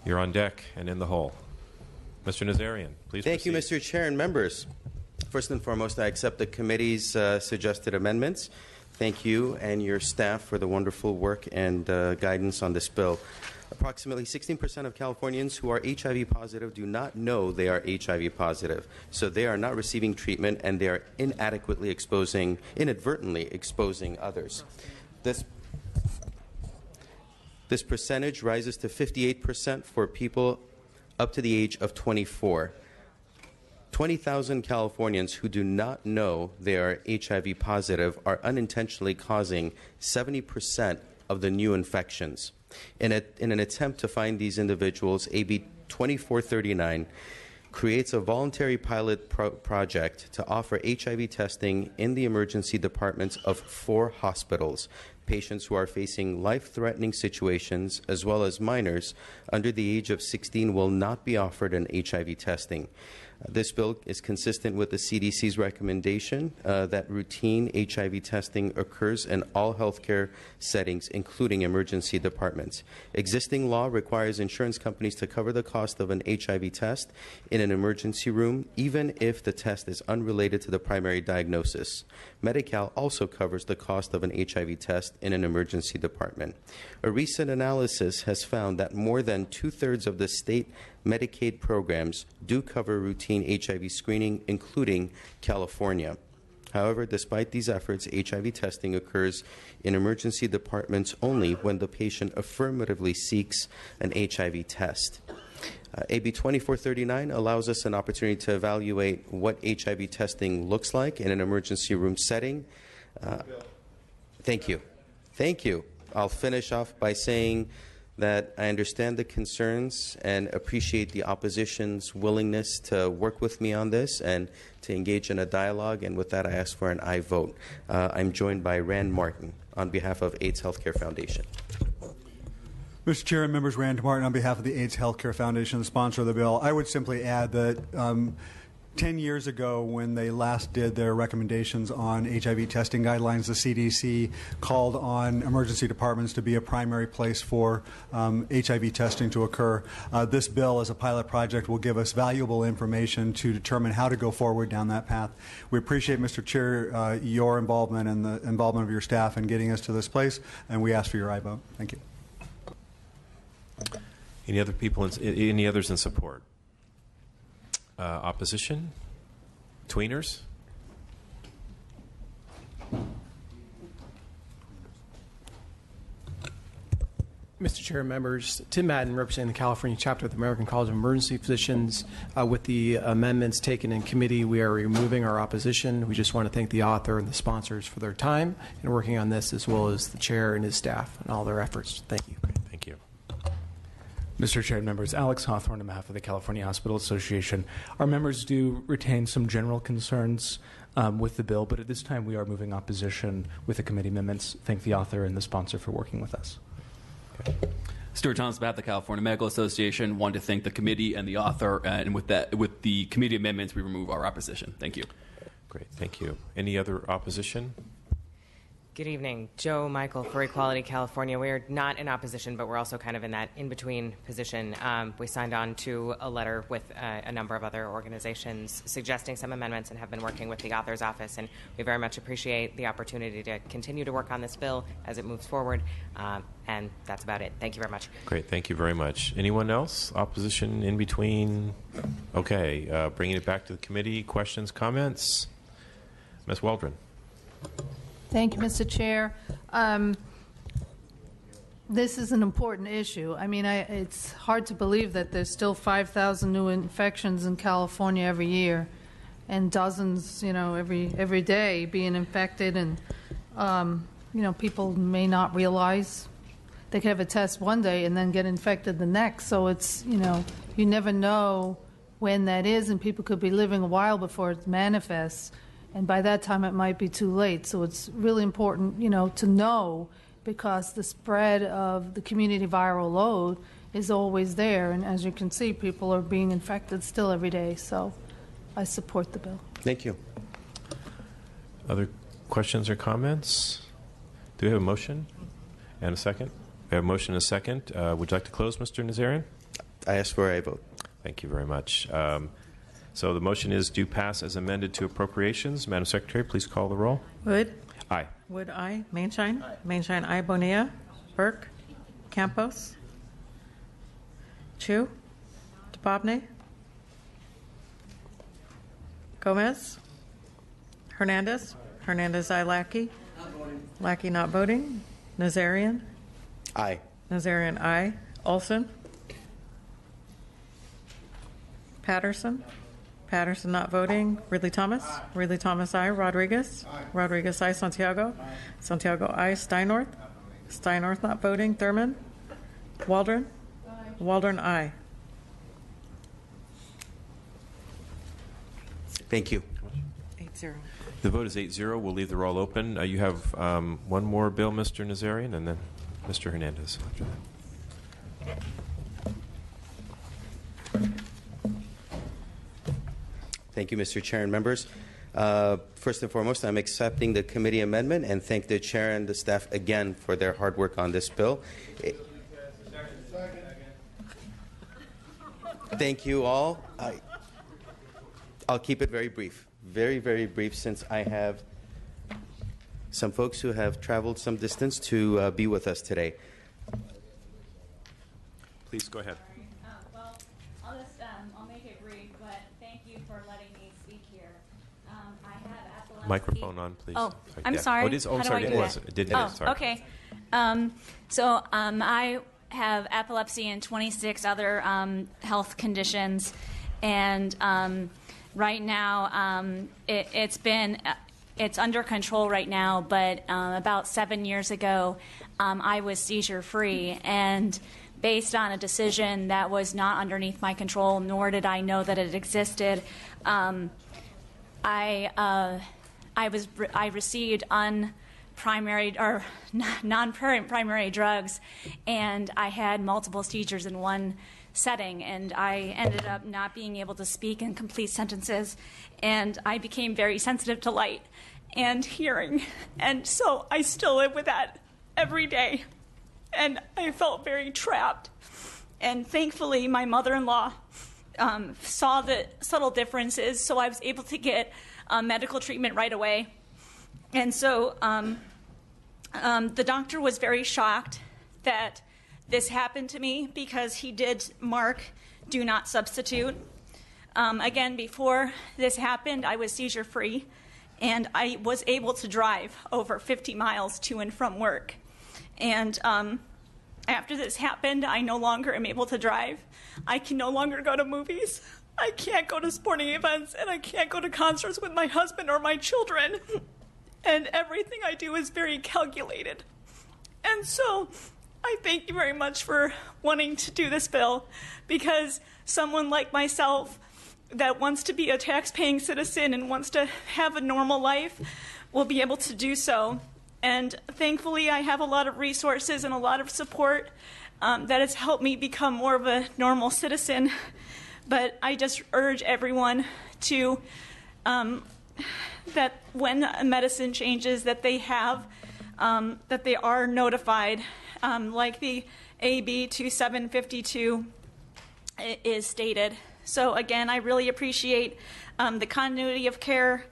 You're on deck and in the hole. Mr. Nazarian, please Thank proceed. you, Mr. Chair and members. First and foremost, I accept the committee's suggested amendments. Thank you and your staff for the wonderful work and guidance on this bill. Approximately 16% of Californians who are HIV positive do not know they are HIV positive, so they are not receiving treatment and they are inadvertently exposing others. This percentage rises to 58% for people up to the age of 24. 20,000 Californians who do not know they are HIV positive are unintentionally causing 70% of the new infections. In an attempt to find these individuals, AB 2439 creates a voluntary pilot project to offer HIV testing in the emergency departments of 4 hospitals. Patients who are facing life-threatening situations, as well as minors under the age of 16, will not be offered an HIV testing. This bill is consistent with the CDC's recommendation that routine HIV testing occurs in all healthcare settings, including emergency departments. Existing law requires insurance companies to cover the cost of an HIV test in an emergency room, even if the test is unrelated to the primary diagnosis. Medi-Cal also covers the cost of an HIV test in an emergency department. A recent analysis has found that more than 2/3 of the state Medicaid programs do cover routine HIV screening, including California. However, despite these efforts, HIV testing occurs in emergency departments only when the patient affirmatively seeks an HIV test. AB 2439 allows us an opportunity to evaluate what HIV testing looks like in an emergency room setting. Thank you. Thank you. I'll finish off by saying that I understand the concerns and appreciate the opposition's willingness to work with me on this and to engage in a dialogue. And with that, I ask for an aye vote. I'm joined by Rand Martin on behalf of AIDS Healthcare Foundation. Mr. Chair and members, Rand Martin on behalf of the AIDS Healthcare Foundation, the sponsor of the bill. I would simply add that 10 years ago, when they last did their recommendations on HIV testing guidelines, the CDC called on emergency departments to be a primary place for HIV testing to occur. This bill, as a pilot project, will give us valuable information to determine how to go forward down that path. We appreciate, Mr. Chair, your involvement and the involvement of your staff in getting us to this place, and we ask for your aye vote. Thank you. Any other people? Any others in support? Opposition? Tweeners? Mr. Chair, members, Tim Madden, representing the California chapter of the American College of Emergency Physicians. With the amendments taken in committee, we are removing our opposition. We just want to thank the author and the sponsors for their time in working on this, as well as the chair and his staff and all their efforts. Thank you. Great, thank you. Mr. Chair and members, Alex Hawthorne on behalf of the California Hospital Association. Our members do retain some general concerns with the bill, but at this time we are moving opposition with the committee amendments. Thank the author and the sponsor for working with us. Okay. Stuart Thomas, on behalf of the California Medical Association, want to thank the committee and the author, and with the committee amendments, we remove our opposition. Thank you. Great, thank you. Any other opposition? Good evening. Joe Michael for Equality California. We're not in opposition, but we're also kind of in that in-between position. We signed on to a letter with a number of other organizations suggesting some amendments and have been working with the author's office, and we very much appreciate the opportunity to continue to work on this bill as it moves forward, and that's about it. Thank you very much. Great, thank you very much. Anyone else? Opposition in between? Okay, bringing it back to the committee. Questions, comments? Ms. Waldron. Thank you, Mr. Chair. This is an important issue. I mean, it's hard to believe that there's still 5,000 new infections in California every year, and dozens, every day being infected, and people may not realize they could have a test one day and then get infected the next. So it's you never know when that is, and people could be living a while before it manifests. And by that time, it might be too late. So it's really important, to know, because the spread of the community viral load is always there. And as you can see, people are being infected still every day. So I support the bill. Thank you. Other questions or comments? Do we have a motion and a second? We have a motion and a second. Would you like to close, Mr. Nazarian? I ask for a vote. Thank you very much. So the motion is do pass as amended to appropriations. Madam Secretary, please call the roll. Wood? Aye. Wood, aye. Mainshine? Mainshine, aye. Bonilla? Burke? Campos? Chu? DeBobne? Gomez? Hernandez? Hernandez, aye. Lackey? Lackey not voting. Nazarian? Aye. Nazarian, aye. Olson? Patterson? Patterson not voting. Ridley Thomas? Ridley Thomas, aye. Rodriguez? Rodriguez, aye. Santiago? Santiago, aye. Steinnorth? Steinnorth not voting. Thurman? Waldron? Waldron, aye. Thank you. 8-0. The vote is 8-0. We'll leave the roll open. You have one more bill, Mr. Nazarian, and then Mr. Hernandez after that. Thank you, Mr. Chair and members. First and foremost, I'm accepting the committee amendment and thank the chair and the staff again for their hard work on this bill. Thank you all. I'll keep it very brief. Very, very brief, since I have some folks who have traveled some distance to be with us today. Please go ahead. Well, I'll make it brief, but thank you for letting me speak here. I have epilepsy. Microphone on, please. Oh, I'm sorry. Oh, it is. Oh, How do sorry. I It do was. that? It did hit it. Sorry. Okay. I have epilepsy and 26 other health conditions, and right now it's under control right now. But about 7 years ago, I was seizure free, and based on a decision that was not underneath my control, nor did I know that it existed, I received non-primary drugs, and I had multiple seizures in one setting, and I ended up not being able to speak in complete sentences, and I became very sensitive to light and hearing, and so I still live with that every day, and I felt very trapped. And thankfully, my mother-in-law saw the subtle differences, so I was able to get medical treatment right away. And so the doctor was very shocked that this happened to me, because he did mark do not substitute. Again, before this happened, I was seizure free, and I was able to drive over 50 miles to and from work. And after this happened, I no longer am able to drive. I can no longer go to movies. I can't go to sporting events, and I can't go to concerts with my husband or my children. And everything I do is very calculated. And so I thank you very much for wanting to do this bill, because someone like myself that wants to be a tax-paying citizen and wants to have a normal life will be able to do so. And thankfully, I have a lot of resources and a lot of support that has helped me become more of a normal citizen. But I just urge everyone to, that when medicine changes, that they have, that they are notified, like the AB 2752 is stated. So again, I really appreciate the continuity of care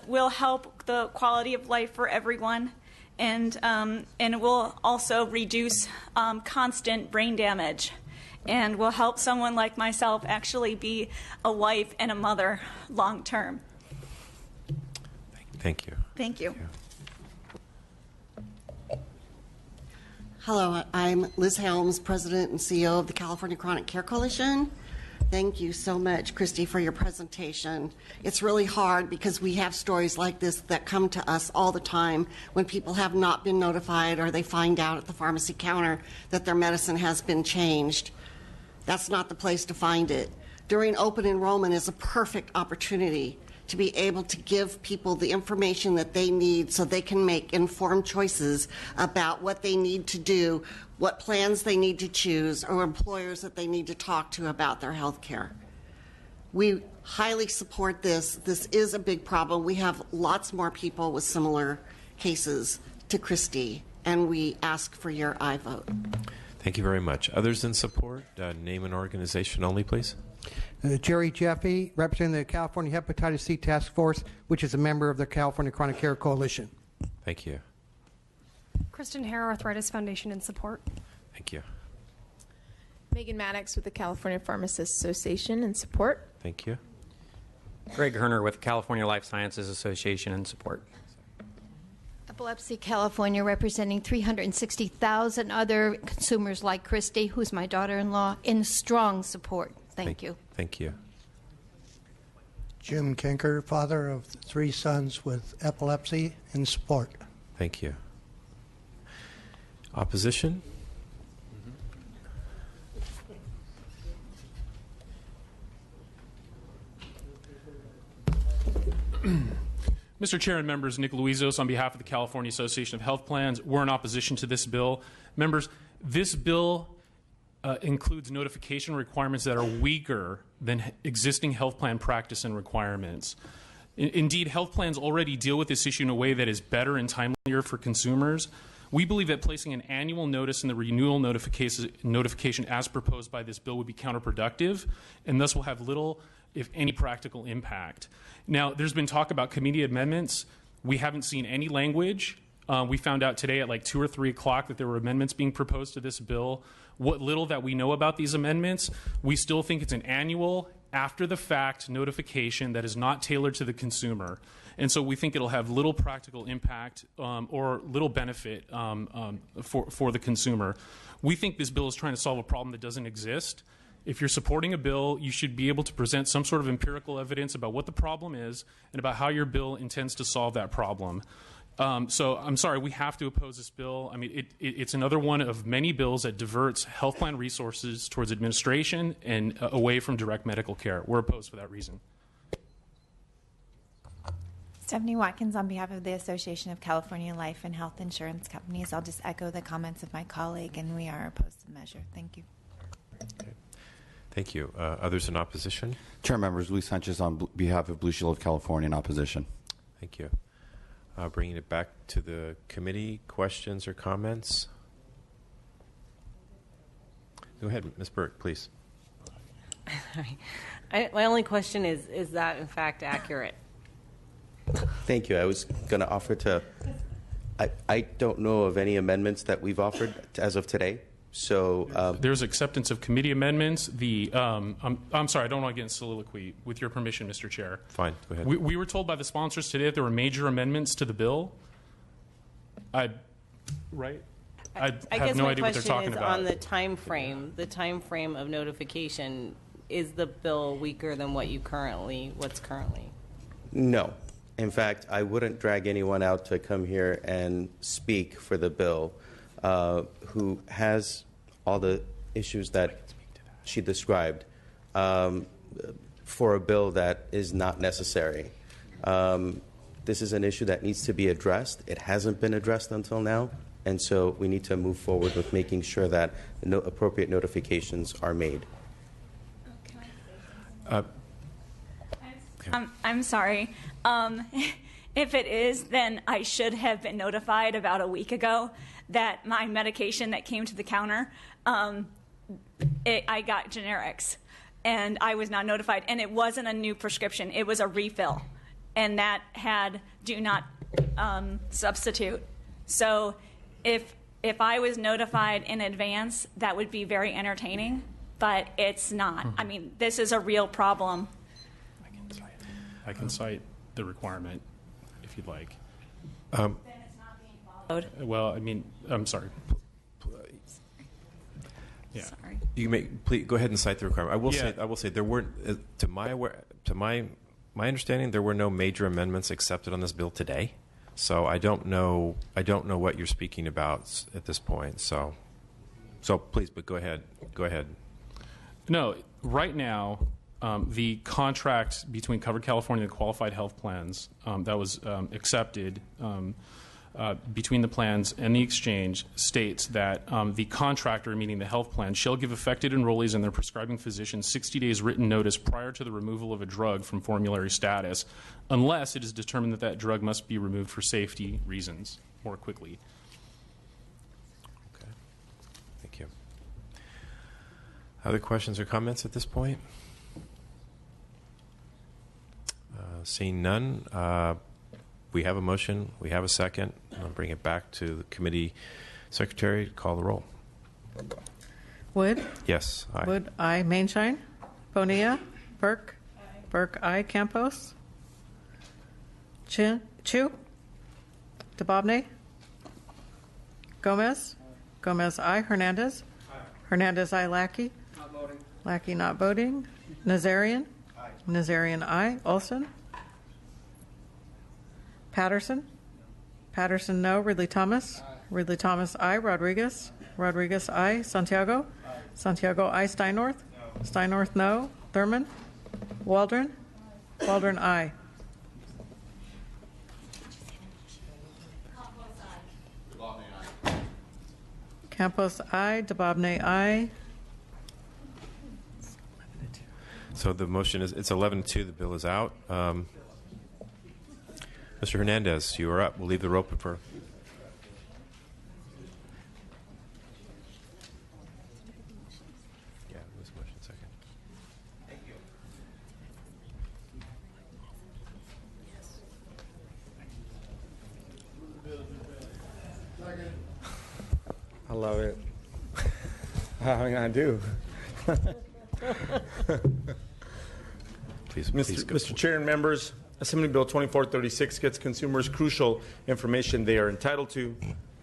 will help the quality of life for everyone, and it will also reduce constant brain damage, and will help someone like myself actually be a wife and a mother long term. Thank you. Thank you. Hello, I'm Liz Helms, President and CEO of the California Chronic Care Coalition. Thank you so much, Christy, for your presentation. It's really hard because we have stories like this that come to us all the time when people have not been notified, or they find out at the pharmacy counter that their medicine has been changed. That's not the place to find it. During open enrollment is a perfect opportunity to be able to give people the information that they need so they can make informed choices about what they need to do, what plans they need to choose, or employers that they need to talk to about their health care. We highly support this. This is a big problem. We have lots more people with similar cases to Christy, and we ask for your aye vote. Thank you very much. Others in support? Name and organization only, please. Jerry Jeffy, representing the California Hepatitis C Task Force, which is a member of the California Chronic Care Coalition. Thank you. Kristen Hare, Arthritis Foundation, in support. Thank you. Megan Maddox with the California Pharmacists Association, in support. Thank you. Greg Herner with California Life Sciences Association, in support. Epilepsy California, representing 360,000 other consumers like Christy, who's my daughter-in-law, in strong support. Thank you. Thank you. Jim Kinker, father of 3 sons with epilepsy, in support. Thank you. Opposition? Mr. Chair and members, Nick Luizos on behalf of the California Association of Health Plans. We're in opposition to this bill. Members, this bill includes notification requirements that are weaker than existing health plan practice and requirements. Indeed, health plans already deal with this issue in a way that is better and timelier for consumers. We believe that placing an annual notice in the renewal notification as proposed by this bill would be counterproductive and thus will have little, if any, practical impact. Now, there's been talk about committee amendments. We haven't seen any language. We found out today at like 2 or 3 o'clock that there were amendments being proposed to this bill. What little that we know about these amendments, we still think it's an annual, after-the-fact notification that is not tailored to the consumer. And so we think it'll have little practical impact or little benefit for the consumer. We think this bill is trying to solve a problem that doesn't exist. If you're supporting a bill, you should be able to present some sort of empirical evidence about what the problem is and about how your bill intends to solve that problem. So I'm sorry, we have to oppose this bill. I mean, it's another one of many bills that diverts health plan resources towards administration and away from direct medical care. We're opposed for that reason. Stephanie Watkins on behalf of the Association of California Life and Health Insurance Companies. I'll just echo the comments of my colleague, and we are opposed to the measure. Thank you. Okay. Thank you. Others in opposition? Chair members, Luis Sanchez on behalf of Blue Shield of California in opposition. Thank you. Bringing it back to the committee, questions or comments? Go ahead, Ms. Burke, please. My only question is that in fact accurate? Thank you. I was going to offer to, I don't know of any amendments that we've offered as of today. So there's acceptance of committee amendments. I'm sorry, I don't want to get in soliloquy. With your permission, Mr. Chair. Fine, go ahead. We were told by the sponsors today that there were major amendments to the bill. I have no idea what they're talking about. I guess my question is on the time frame. The time frame of notification. Is the bill weaker than what's currently? no. In fact, I wouldn't drag anyone out to come here and speak for the bill who has all the issues that she described for a bill that is not necessary. This is an issue that needs to be addressed. It hasn't been addressed until now, and so we need to move forward with making sure that appropriate notifications are made. I'm sorry. If it is, then I should have been notified about a week ago that my medication that came to the counter, I got generics, and I was not notified. And it wasn't a new prescription; it was a refill, and that had do not substitute. So, if I was notified in advance, that would be very entertaining. But it's not. I mean, this is a real problem. I can cite the requirement if you'd like. Then it's not being followed. Well, I mean, I'm sorry. Yeah. Sorry. You may please go ahead and cite the requirement. I will say there weren't, to my understanding, there were no major amendments accepted on this bill today. So I don't know what you're speaking about at this point. So please, but go ahead. Go ahead. No, right now, the contract between Covered California and Qualified Health Plans that was accepted between the plans and the exchange states that the contractor, meaning the health plan, shall give affected enrollees and their prescribing physicians 60 days written notice prior to the removal of a drug from formulary status, unless it is determined that that drug must be removed for safety reasons more quickly. Okay. Thank you. Other questions or comments at this point? Seeing none, we have a motion. We have a second. I'll bring it back to the committee secretary to call the roll. Wood? Yes. Aye. Wood, aye. Mainshine? Bonilla? Burke? Burke, aye. Campos? Chu? DeBobne? Gomez? Gomez, aye. Hernandez? Hernandez, aye. Lackey? Not voting. Lackey, not voting. Nazarian? Aye. Nazarian, aye. Olson? Patterson? Patterson, no. Ridley Thomas? Ridley Thomas, aye. Rodriguez? Rodriguez, aye. Santiago? Santiago, aye. Steinnorth? Steinnorth, no. Thurman? Waldron? Waldron, aye. Campos, aye. DeBobne, aye. So the motion is, it's 11-2. The bill is out. Mr. Hernandez, you are up. We'll leave the room open for. Yeah, this motion second. Thank you. I love it. How am I going to do? Please, Mr. Chair and members, Assembly Bill 2436 gets consumers crucial information they are entitled to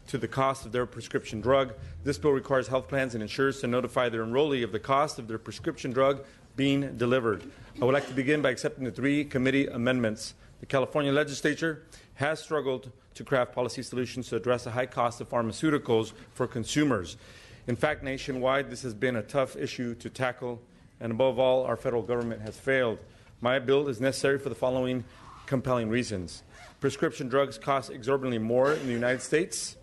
the cost of their prescription drug. This bill requires health plans and insurers to notify their enrollee of the cost of their prescription drug being delivered. I would like to begin by accepting the 3 committee amendments. The California legislature has struggled to craft policy solutions to address the high cost of pharmaceuticals for consumers. In fact, nationwide, this has been a tough issue to tackle, and above all, our federal government has failed. My bill is necessary for the following compelling reasons. Prescription drugs cost exorbitantly more in the United States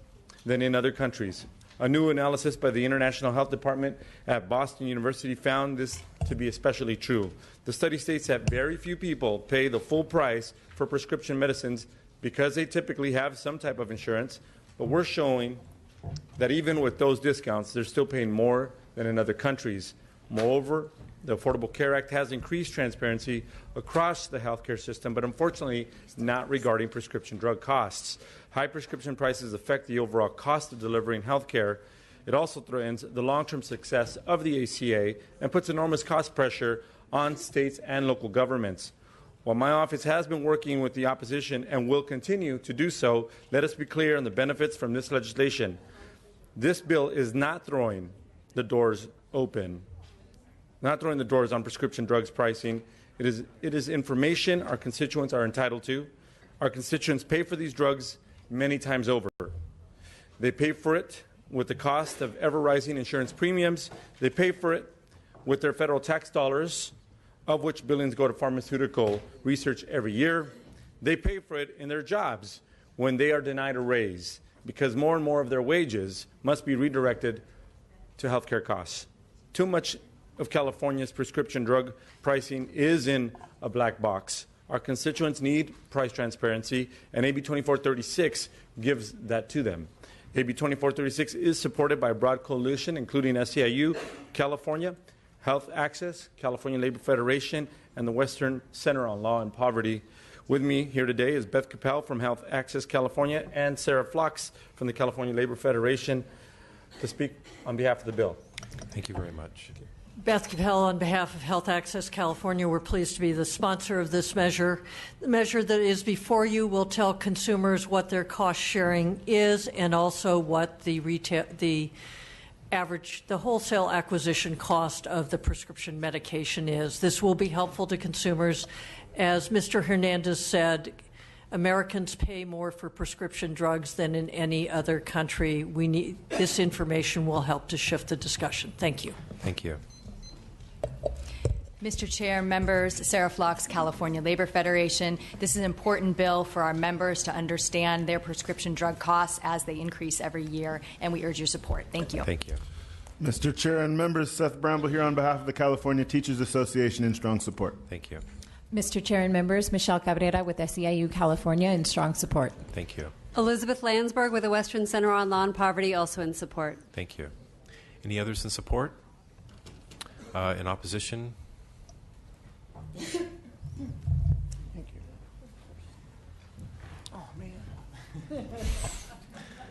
than in other countries. A new analysis by the International Health Department at Boston University found this to be especially true. The study states that very few people pay the full price for prescription medicines because they typically have some type of insurance, but we're showing that even with those discounts, they're still paying more than in other countries. Moreover, the Affordable Care Act has increased transparency across the healthcare system, but unfortunately not regarding prescription drug costs. High prescription prices affect the overall cost of delivering health care. It also threatens the long-term success of the ACA and puts enormous cost pressure on states and local governments. While my office has been working with the opposition and will continue to do so, let us be clear on the benefits from this legislation. This bill is not throwing the doors open, not throwing the doors on prescription drugs pricing. It is information our constituents are entitled to. Our constituents pay for these drugs many times over. They pay for it with the cost of ever-rising insurance premiums. They pay for it with their federal tax dollars, of which billions go to pharmaceutical research every year. They pay for it in their jobs when they are denied a raise, because more and more of their wages must be redirected to healthcare costs. Too much of California's prescription drug pricing is in a black box. Our constituents need price transparency, and AB 2436 gives that to them. AB 2436 is supported by a broad coalition, including SEIU, California, Health Access, California Labor Federation, and the Western Center on Law and Poverty. With me here today is Beth Capel from Health Access California and Sarah Flox from the California Labor Federation to speak on behalf of the bill. Thank you very much. Beth Capel on behalf of Health Access California. We're pleased to be the sponsor of this measure. The measure that is before you will tell consumers what their cost sharing is and also what the wholesale acquisition cost of the prescription medication is. This will be helpful to consumers. As Mr. Hernandez said, Americans pay more for prescription drugs than in any other country. This information will help to shift the discussion. Thank you. Thank you. Mr. Chair, members, Sarah Flox, California Labor Federation. This is an important bill for our members to understand their prescription drug costs as they increase every year, and we urge your support. Thank you. Thank you. Mr. Chair and members, Seth Bramble here on behalf of the California Teachers Association in strong support. Thank you. Mr. Chair and members, Michelle Cabrera with SEIU California in strong support. Thank you. Elizabeth Landsberg with the Western Center on Law and Poverty, also in support. Thank you. Any others in support? In opposition?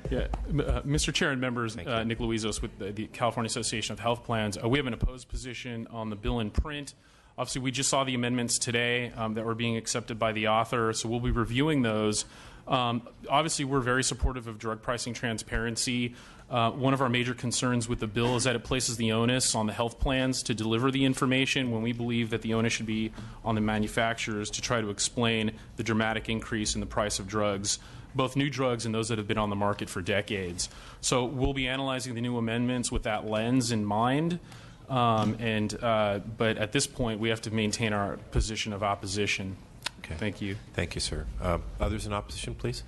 Yeah, Mr. Chair and members, Nick Luizos with the California Association of Health Plans. We have an opposed position on the bill in print. Obviously, we just saw the amendments today that were being accepted by the author, so we'll be reviewing those. Obviously, we're very supportive of drug pricing transparency. One of our major concerns with the bill is that it places the onus on the health plans to deliver the information when we believe that the onus should be on the manufacturers to try to explain the dramatic increase in the price of drugs, both new drugs and those that have been on the market for decades. So we'll be analyzing the new amendments with that lens in mind. But at this point, we have to maintain our position of opposition. Okay. Thank you. Thank you, sir. Others in opposition, please?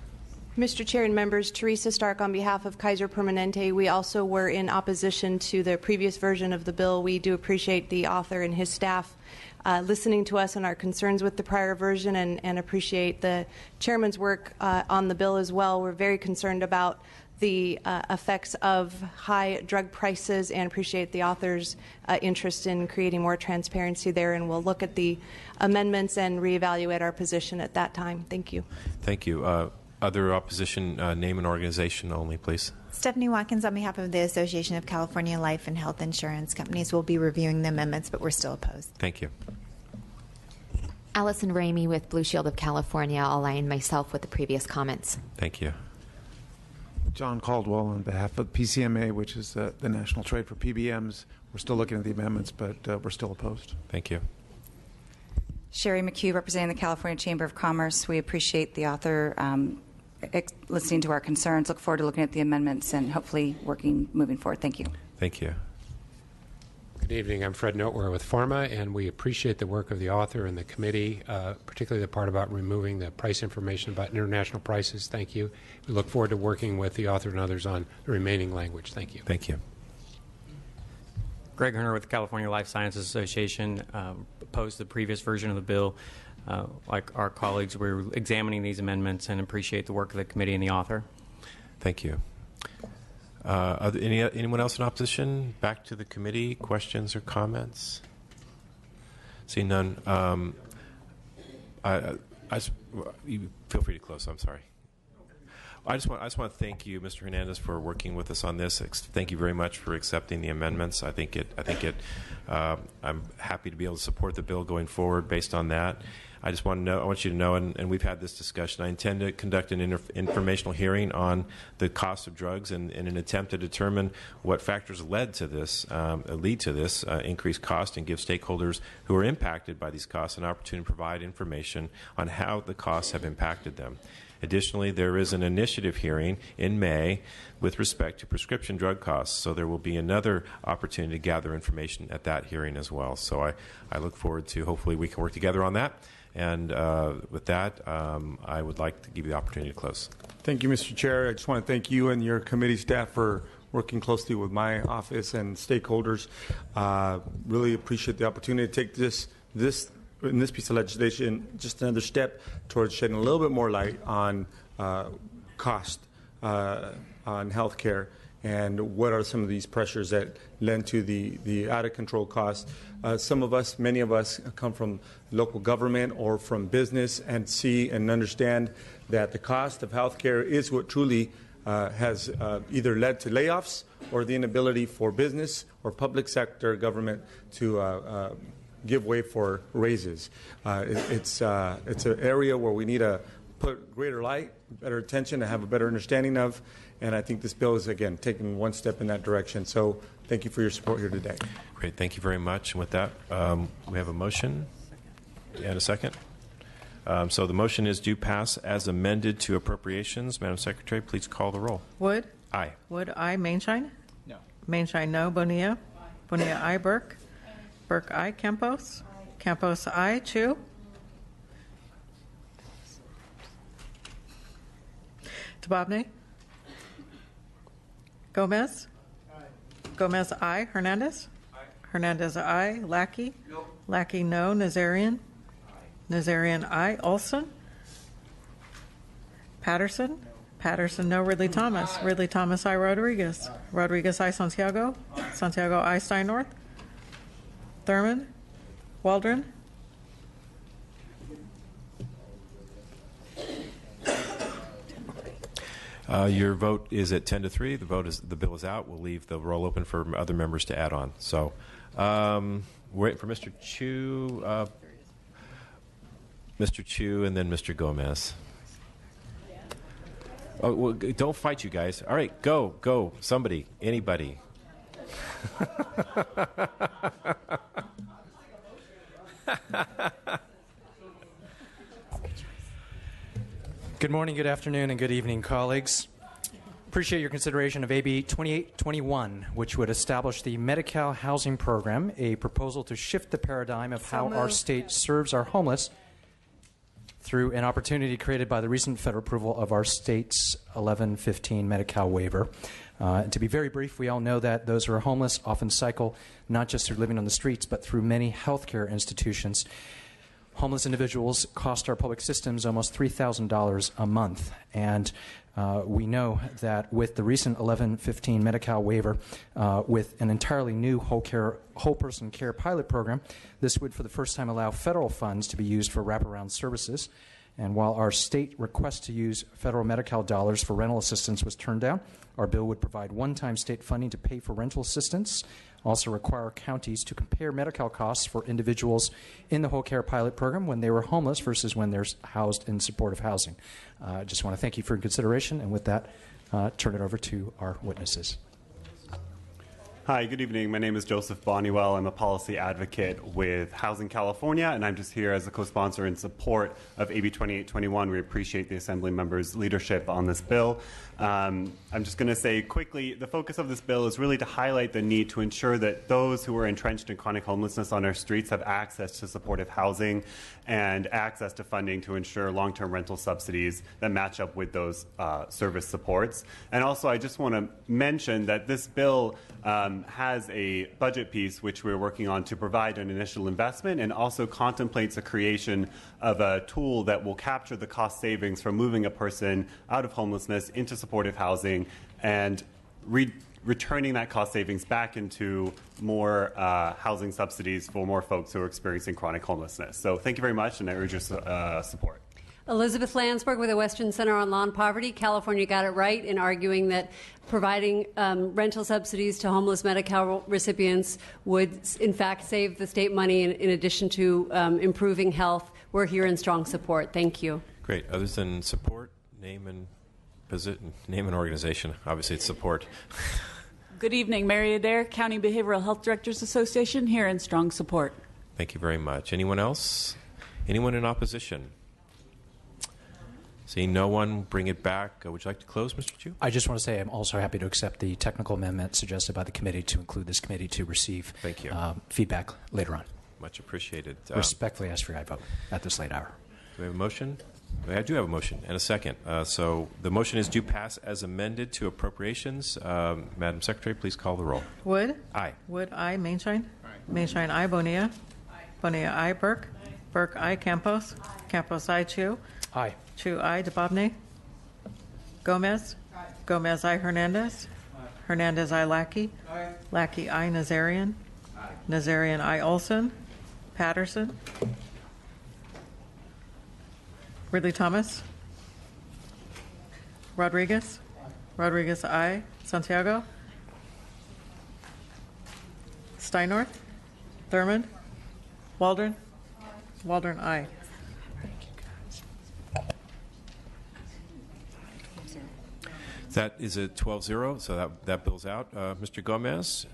Mr. Chair and members, Teresa Stark on behalf of Kaiser Permanente. We also were in opposition to the previous version of the bill. We do appreciate the author and his staff listening to us and our concerns with the prior version, and appreciate the chairman's work on the bill as well. We're very concerned about the effects of high drug prices and appreciate the author's interest in creating more transparency there, and we'll look at the amendments and reevaluate our position at that time. Thank you. Thank you. Other opposition, name and organization only, please. Stephanie Watkins on behalf of the Association of California Life and Health Insurance Companies. Will be reviewing the amendments, but we're still opposed. Thank you. Allison Ramey with Blue Shield of California. I'll align myself with the previous comments. Thank you. John Caldwell on behalf of PCMA, which is the National Trade for PBMs. We're still looking at the amendments, but we're still opposed. Thank you. Sherry McHugh representing the California Chamber of Commerce. We appreciate the author listening to our concerns. Look forward to looking at the amendments and hopefully moving forward. Thank you. Thank you. Good evening. I'm Fred Noteware with Pharma, and we appreciate the work of the author and the committee, particularly the part about removing the price information about international prices. Thank you. We look forward to working with the author and others on the remaining language. Thank you. Thank you. Greg Herner with the California Life Sciences Association. Opposed the previous version of the bill. Like our colleagues, we're examining these amendments and appreciate the work of the committee and the author. Thank you. Anyone else in opposition? Back to the committee. Questions or comments? See none. You feel free to close. I'm sorry. I just want to thank you, Mr. Hernandez, for working with us on this. Thank you very much for accepting the amendments. I'm happy to be able to support the bill going forward based on that. I want you to know, and we've had this discussion, I intend to conduct an informational hearing on the cost of drugs in an attempt to determine what factors lead to this increased cost, and give stakeholders who are impacted by these costs an opportunity to provide information on how the costs have impacted them. Additionally, there is an initiative hearing in May with respect to prescription drug costs, so there will be another opportunity to gather information at that hearing as well. So I look forward to, hopefully we can work together on that. And with that, I would like to give you the opportunity to close. Thank you, Mr. Chair. I just want to thank you and your committee staff for working closely with my office and stakeholders. Really appreciate the opportunity to take this piece of legislation just another step towards shedding a little bit more light on cost on health care and what are some of these pressures that lend to the out-of-control costs. Many of us come from local government or from business and see and understand that the cost of health care is what truly has either led to layoffs or the inability for business or public sector government to give way for raises. It's an area where we need to put greater light, better attention, and have a better understanding of. And I think this bill is, again, taking one step in that direction. So thank you for your support here today. Great. Thank you very much. And with that, we have a motion and a second. So the motion is do pass as amended to appropriations. Madam Secretary, please call the roll. Wood? Aye. Wood, aye. Mainshine? No. Mainshine, no. Bonilla? Bonilla, aye. Burke? Burke, aye. Campos? Campos, aye. Chu? Tababne? Gomez? Aye. Gomez, aye. Hernandez? Aye. Hernandez, aye. Lackey? No. Lackey, no. Nazarian? Aye. Nazarian, aye. Olson? Patterson? No. Patterson, no. Ridley Thomas? Aye. Ridley Thomas, aye. Rodriguez? Aye. Rodriguez, aye. Santiago? Aye. Santiago, aye. Steinnorth? Thurmond, Waldron. Your vote is at 10-3. The bill is out. We'll leave the roll open for other members to add on. So, we're waiting for Mr. Chu, and then Mr. Gomez. Oh, well, don't fight, you guys. All right, go. Somebody, anybody. Good morning, good afternoon, and good evening, colleagues. Appreciate your consideration of AB 2821, which would establish the Medi-Cal housing program, a proposal to shift the paradigm of how our state serves our homeless through an opportunity created by the recent federal approval of our state's 1115 Medi-Cal waiver. To be very brief, we all know that those who are homeless often cycle not just through living on the streets, but through many healthcare institutions. Homeless individuals cost our public systems almost $3,000 a month, and we know that with the recent 1115 Medi-Cal waiver, with an entirely new whole person care pilot program, this would for the first time allow federal funds to be used for wraparound services. And while our state request to use federal Medi-Cal dollars for rental assistance was turned down, our bill would provide one-time state funding to pay for rental assistance, also require counties to compare Medi-Cal costs for individuals in the whole care pilot program when they were homeless versus when they're housed in supportive housing. I just want to thank you for your consideration, and with that, turn it over to our witnesses. Hi, good evening. My name is Joseph Bonniwell. I'm a policy advocate with Housing California, and I'm just here as a co-sponsor in support of AB 2821. We appreciate the Assembly members' leadership on this bill. I'm just going to say quickly, the focus of this bill is really to highlight the need to ensure that those who are entrenched in chronic homelessness on our streets have access to supportive housing and access to funding to ensure long-term rental subsidies that match up with those service supports. And also, I just want to mention that this bill has a budget piece which we're working on to provide an initial investment, and also contemplates the creation of a tool that will capture the cost savings from moving a person out of homelessness into supportive housing and returning that cost savings back into more housing subsidies for more folks who are experiencing chronic homelessness. So thank you very much, and I urge your support. Elizabeth Landsberg with the Western Center on Law and Poverty. California got it right in arguing that providing rental subsidies to homeless Medi-Cal recipients would, in fact, save the state money in addition to improving health. We're here in strong support. Thank you. Great. Others than support, name and organization. Obviously, it's support. Good evening. Mary Adair, County Behavioral Health Directors Association, here in strong support. Thank you very much. Anyone else? Anyone in opposition? Seeing no one, bring it back. Would you like to close, Mr. Chu? I just want to say I'm also happy to accept the technical amendment suggested by the committee to include this committee to receive feedback later on. Much appreciated. Respectfully ask for your vote at this late hour. Do we have a motion? I do have a motion and a second. So the motion is do pass as amended to appropriations. Madam Secretary, please call the roll. Wood? Aye. Wood, aye. Mainshine? Mainshine, aye. Bonilla? Bonilla, aye. Burke? Burke, aye. Campos? Campos, aye. Chu? Aye. Chu, aye. DeBobney? Gomez? Gomez, aye. Hernandez? Hernandez, aye. Lackey? Lackey, aye. Nazarian? Nazarian, aye. Olson? Patterson? Ridley Thomas? Rodriguez? Rodriguez, aye. Santiago? Steinorth? Thurmond? Waldron? Waldron, aye. That is a 12-0, so that bill's out. Mr. Gomez,